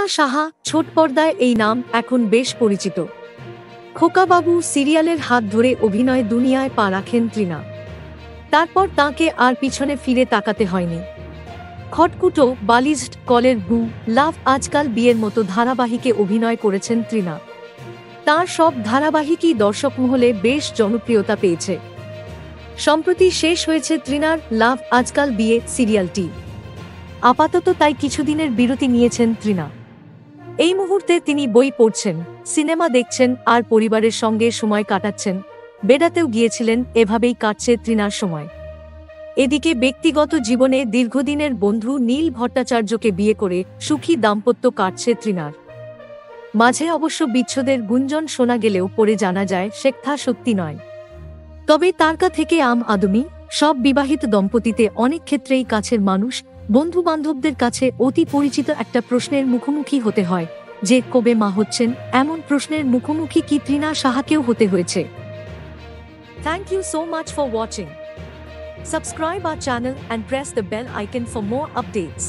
সাহা, ছোট পর্দায় এই নাম এখন বেশ পরিচিত। খোকাবাবু সিরিয়ালের হাত ধরে অভিনয় দুনিয়ায় পা রাখেন তৃণা। তারপর তাঁকে আর পিছনে ফিরে তাকাতে হয়নি। খটকুটো, বালিজড, কলের বু, লাভ, আজকাল বিয়ের মতো ধারাবাহিকে অভিনয় করেছেন তৃণা। তাঁর সব ধারাবাহিকই দর্শকমহলে বেশ জনপ্রিয়তা পেয়েছে। সম্প্রতি শেষ হয়েছে তৃণার লাভ, আজকাল বিয়ে সিরিয়ালটি। আপাতত তাই কিছুদিনের বিরতি নিয়েছেন তৃণা। এই মুহূর্তে তিনি বই পড়ছেন, সিনেমা দেখছেন আর পরিবারের সঙ্গে সময় কাটাচ্ছেন। বেড়াতেও গিয়েছিলেন। এভাবেই কাটছে তৃণার সময়। এদিকে ব্যক্তিগত জীবনে দীর্ঘদিনের বন্ধু নীল ভট্টাচার্যকে বিয়ে করে সুখী দাম্পত্য কাটছে তৃণার। মাঝে অবশ্য বিচ্ছেদের গুঞ্জন শোনা গেলেও পরে জানা যায় সেটা সত্যি নয়। তবে তারকা থেকে আম আদমি সব বিবাহিত দম্পতিতে অনেক ক্ষেত্রেই কাছের মানুষ, বন্ধু বান্ধবদের কাছে অতি পরিচিত একটা প্রশ্নের মুখোমুখি হতে হয় যে কবে মা হচ্ছেন। এমন প্রশ্নের মুখোমুখি কি তৃণা সাহাকেও হতে হয়েছে? Thank you so much for watching. Subscribe our channel and press the bell icon for more updates.